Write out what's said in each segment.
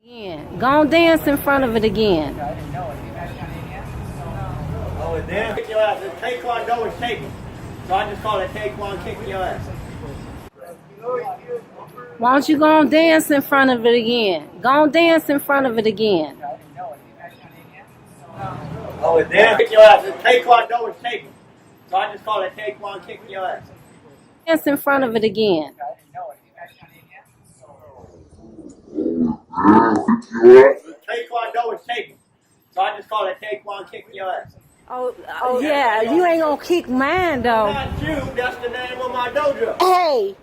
Again. Go on, dance in front of it again. Oh, and then kick your ass. The taekwondo is taken. So I just call it taekwondo kick your ass. Why don't you go on, dance in front of it again? Go on, dance in front of it again. Oh, and then kick your ass. The taekwondo is taken. So I just call it taekwondo kick your ass. Dance in front of it again. Taekwondo is taken. So I just call it taekwondo kick your ass. Oh yeah, you ain't gonna kick mine though. Not you, that's the name of my dojo. Hey,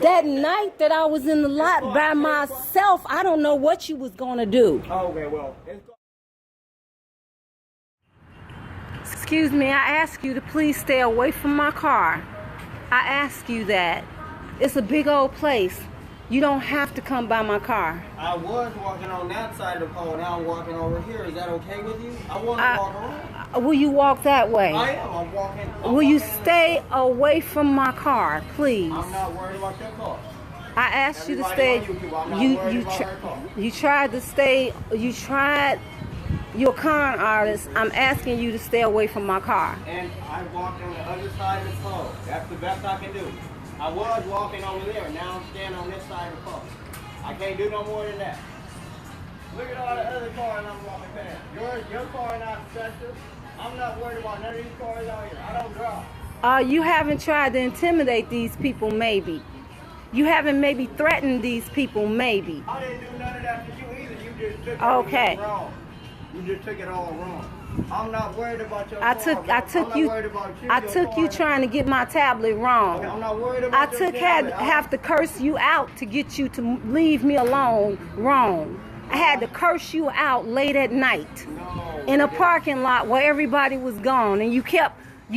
that night that I was in the lot by myself, I don't know what you was gonna do. Okay, well. Excuse me, I ask you to please stay away from my car. I ask you that. It's a big old place. You don't have to come by my car. I was walking on that side of the pole, now I'm walking over here. Is that okay with you? I want to walk around. Will you walk that way? I am. I'm walking. Will you stay away from my car, please? I'm not worried about your car. I asked you to stay. You tried to stay. You tried. You're a con artist. I'm asking you to stay away from my car. And I walked on the other side of the pole. That's the best I can do. I was walking over there. Now I'm standing on this side of the pole. I can't do no more than that. Look at all the other cars I'm walking past. Your car not special. I'm not worried about none of these cars out here. I don't drive. You haven't tried to intimidate these people, maybe. You haven't maybe threatened these people, maybe. I didn't do none of that to you either. You just took it wrong. You just took it all wrong. I'm not worried about your I car. took you trying to get my tablet wrong. Okay, I'm not worried about your tablet. have to curse you out to get you to leave me alone wrong. I had to curse you out late at night in a parking lot where everybody was gone, and you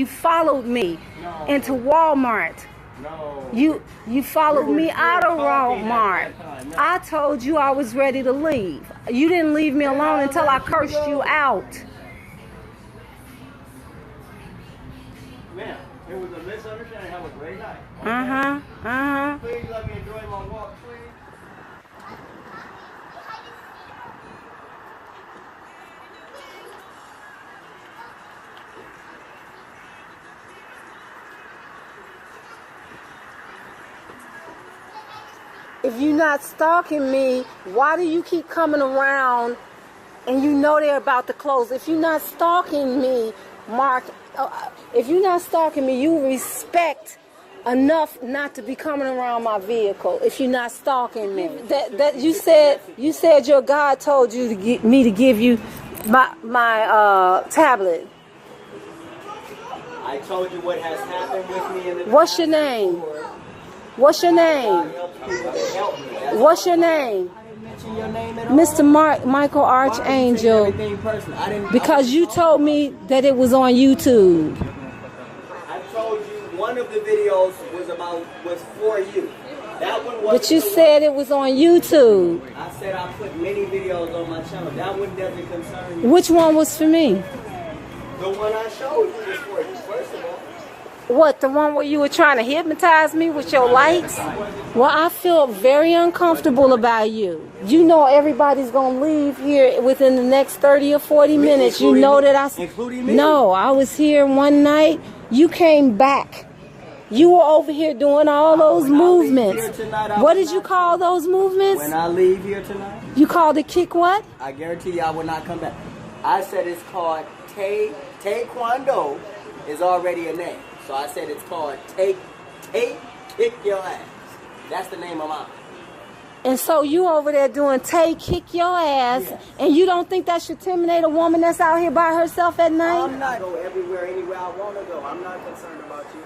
followed me into Walmart. No. You followed me out of Walmart. I told you I was ready to leave. You didn't leave me alone until I cursed you out. Man, it was a misunderstanding. Have a great night. Okay? Please let me enjoy my walk, please. If you're not stalking me, why do you keep coming around and you know they're about to close? If you're not stalking me, Mark, if you're not stalking me, you respect enough not to be coming around my vehicle. If you're not stalking me, that you said your God told you to get me to give you my tablet. I told you what has happened with me in the What's your name? What's your name? What's your name? Mr. Michael Archangel. Because you told me that it was on YouTube. I told you one of the videos was for you. That one was. But you said it was on YouTube. I said I put many videos on my channel. That one doesn't concern you. Which one was for me? The one I showed you was for you, first of all. What, the one where you were trying to hypnotize me with your lights? Well, I feel very uncomfortable about you. You know everybody's going to leave here within the next 30 or 40 minutes. You know that Including me? No, I was here one night. You came back. You were over here doing all those movements. What did you call those movements? When I leave here tonight? You called it kick what? I guarantee you I will not come back. I said it's called Taekwondo is already a name. So I said it's called kick your ass. That's the name of mine. And so you over there doing kick your ass, yes. And you don't think that should intimidate a woman that's out here by herself at night? I'm not go everywhere, anywhere I want to go. I'm not concerned about you.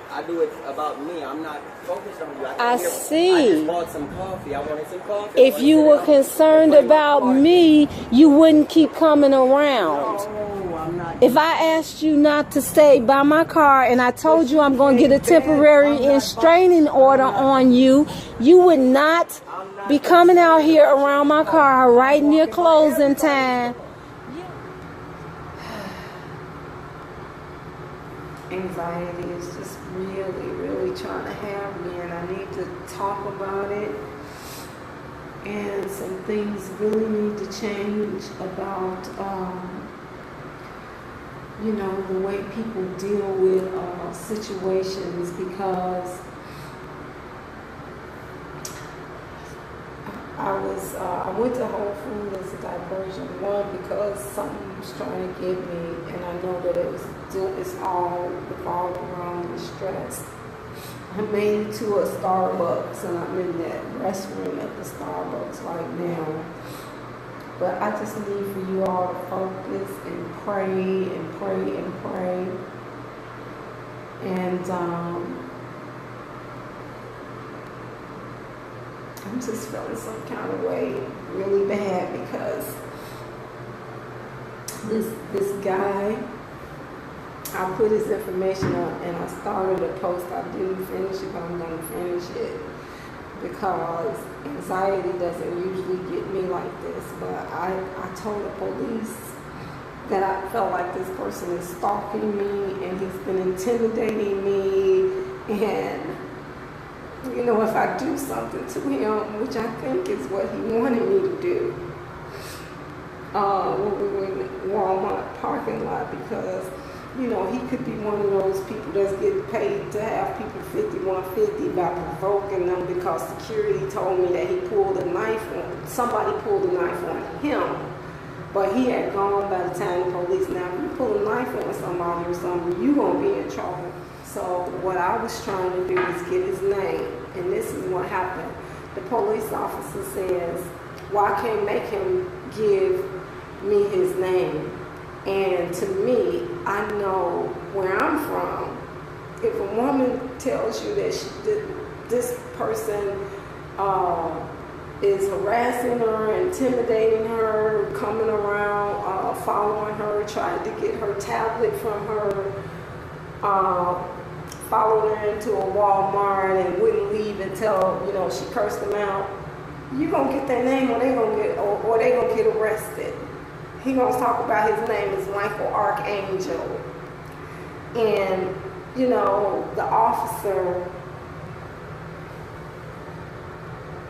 I do it about me. I'm not focused on you. I see. I just bought some coffee. I wanted some coffee. If you were concerned about me, you wouldn't keep coming around. No, I'm not. If I asked you not to stay by my car and I told you I'm going to get a temporary restraining order on you, you would not be coming out here around my car right near closing time. Anxiety is just really, really trying to have me, and I need to talk about it. and some things really need to change about, the way people deal with situations, because I went to Whole Foods as a diversion. One, because something was trying to get me, and I know that it's all revolved around the stress. I made it to a Starbucks, and I'm in that restroom at the Starbucks right now. But I just need for you all to focus and pray and pray and pray. And I'm just feeling some kind of way really bad, because this guy, I put his information up and I started a post. I didn't finish it, but I'm going to finish it, because anxiety doesn't usually get me like this. But I told the police that I felt like this person is stalking me and he's been intimidating me, and if I do something to him, which I think is what he wanted me to do, when we were in the Walmart parking lot, because he could be one of those people that's getting paid to have people 5150 by provoking them, because security told me that somebody pulled a knife on him, but he had gone by the time the police. Now, if you pull a knife on somebody or something, you're going to be in trouble. So what I was trying to do is get his name, and this is what happened. The police officer says, well, I can't make him give me his name. And to me, I know where I'm from. If a woman tells you that this person is harassing her, intimidating her, coming around, following her, trying to get her tablet from her, followed her into a Walmart and wouldn't leave until, she cursed them out, you're going to get their name, or they're going to get arrested. He going to talk about his name is Michael Archangel. And, the officer,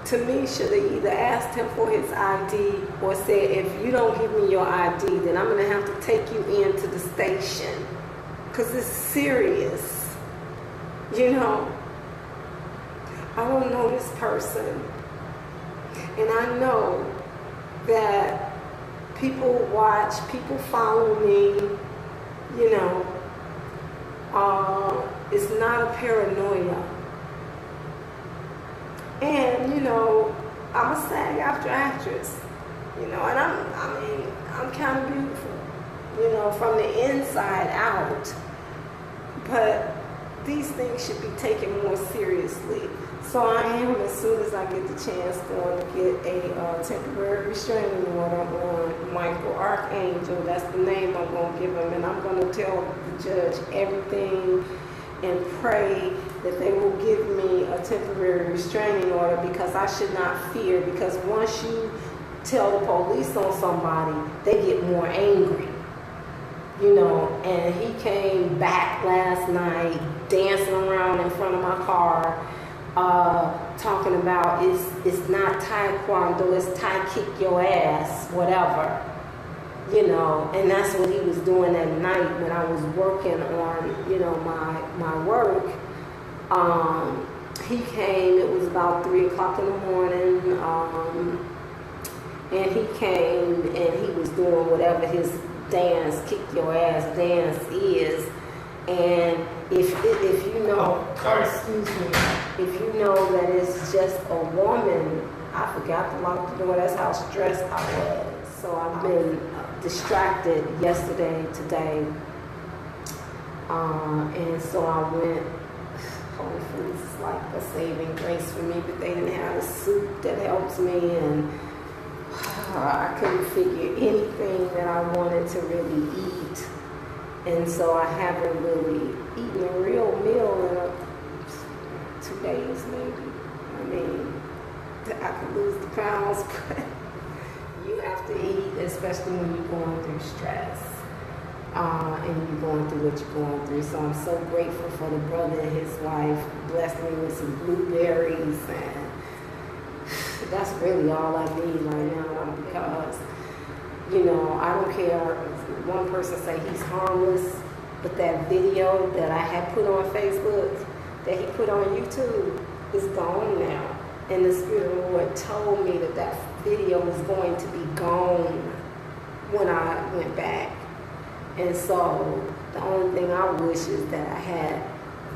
to me, should have either asked him for his ID or said, if you don't give me your ID, then I'm going to have to take you into the station, because it's serious. I don't know this person, and I know that people watch, people follow me, it's not a paranoia. And, I'm a SAG after actress, and I'm kind of beautiful, from the inside out, but these things should be taken more seriously. So I am, as soon as I get the chance, going to get a temporary restraining order on Michael Archangel. That's the name I'm going to give him, and I'm going to tell the judge everything and pray that they will give me a temporary restraining order, because I should not fear, because once you tell the police on somebody, they get more angry. And he came back last night dancing around in front of my car, talking about it's not Taekwondo, it's Thai kick your ass, whatever. And that's what he was doing that night when I was working on, my work. He came, it was about 3 o'clock in the morning, and he came and he was doing whatever his dance, kick your ass dance is. And if you know, if you know that it's just a woman, I forgot to lock the door. That's how stressed I was. So I've been distracted yesterday, today, and so I went. Whole Foods is like a saving grace for me, but they didn't have a soup that helps me, and I couldn't figure anything that I wanted to really eat. And so I haven't really eaten a real meal in 2 days, maybe. I could lose the pounds, but you have to eat, especially when you're going through stress, and you're going through what you're going through. So I'm so grateful for the brother and his wife blessed me with some blueberries, that's really all I need right now, because, you know, I don't care. One person say he's harmless, but that video that I had put on Facebook, that he put on YouTube, is gone now. And the Spirit of the Lord told me that that video was going to be gone when I went back. And so the only thing I wish is that I had,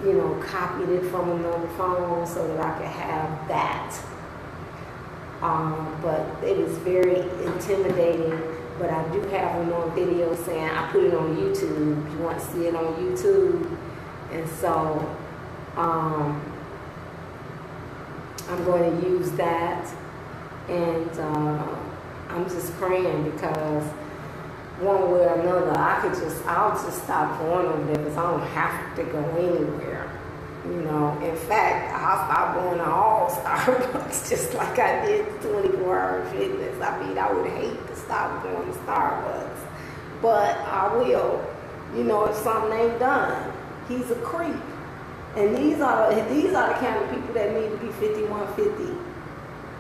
you know, copied it from another phone so that I could have that. But it is very intimidating. But I do have them on video saying I put it on YouTube. You want to see it on YouTube? And so I'm going to use that. And I'm just praying, because one way or another, I'll just stop going over there, because I don't have to go anywhere. You know, in fact, I'll stop going to all Starbucks just like I did 24-hour fitness. I mean, I would hate to stop going to Starbucks, but I will. You know, if something ain't done, he's a creep. And these are the kind of people that need to be 5150,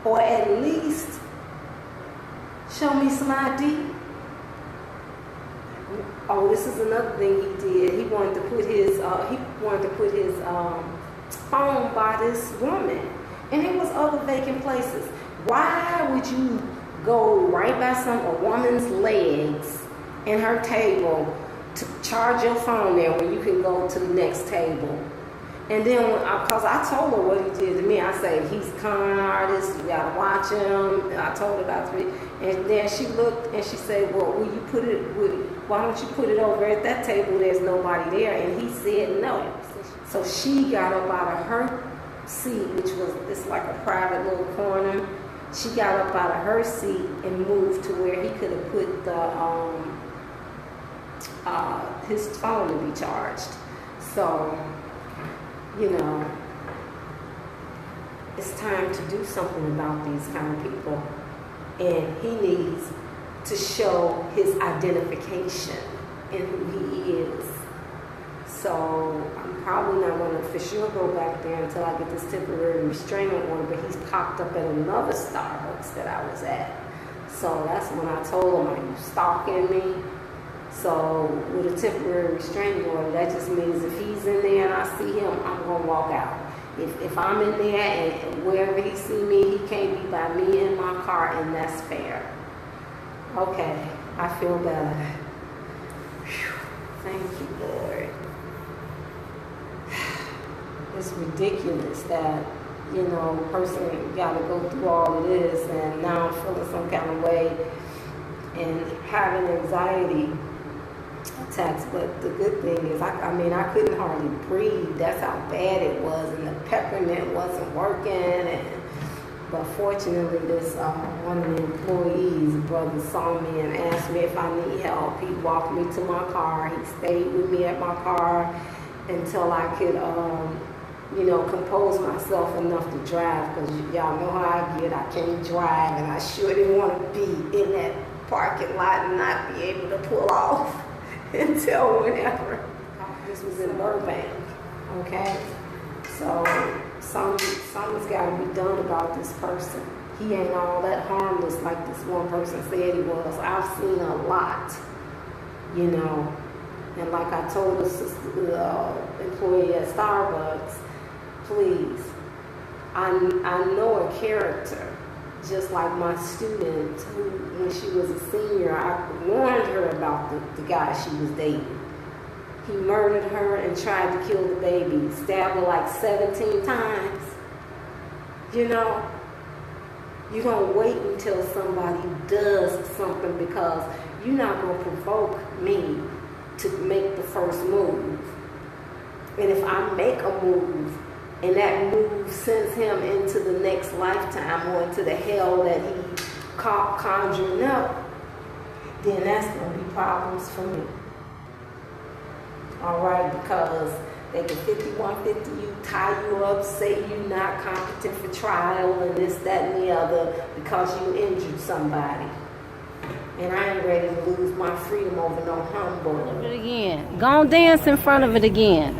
or at least show me some ID. Oh, this is another thing he did. He wanted to put his phone by this woman, and it was other vacant places. Why would you go right by a woman's legs and her table to charge your phone there when you can go to the next table? And then, because I told her what he did to me, I said, he's a con artist, you gotta watch him. And I told her about it. And then she looked and she said, well, why don't you put it over at that table? There's nobody there. And he said no. So she got up out of her seat, it's like a private little corner. She got up out of her seat and moved to where he could have put his phone to be charged. So, you know, it's time to do something about these kind of people. And he needs to show his identification in who he is. So I'm probably not going to for sure go back there until I get this temporary restraining order, but he's popped up at another Starbucks that I was at. So that's when I told him, are you stalking me? So with a temporary restraining order, that just means if he's in there and I see him, I'm going to walk out. If I'm in there and wherever he see me, he can't be by me in my car, and that's fair. Okay, I feel better. Whew. Thank you, Lord. It's ridiculous that, you know, a person got to go through all of this, and now I'm feeling some kind of way and having anxiety attacks. But the good thing is, I couldn't hardly breathe. That's how bad it was, and the peppermint wasn't working. But fortunately, this one of the employees, brother, saw me and asked me if I need help. He walked me to my car. He stayed with me at my car until I could, you know, compose myself enough to drive. Because y'all know how I get. I can't drive, and I sure didn't want to be in that parking lot and not be able to pull off until whenever. This was in Burbank, okay? So something's got to be done about this person. He ain't all that harmless like this one person said he was. I've seen a lot, you know. And like I told the employee at Starbucks, please, I know a character, just like my student who, when she was a senior, I warned her about the guy she was dating. He murdered her and tried to kill the baby, stabbed her like 17 times. You know, you don't wait until somebody does something, because you're not going to provoke me to make the first move. And if I make a move and that move sends him into the next lifetime or into the hell that he conjuring up, then that's going to be problems for me. All right, because they can 5150 you, tie you up, say you're not competent for trial, and this, that, and the other, because you injured somebody. And I ain't ready to lose my freedom over no humbug. Again. Go on, dance in front of it again.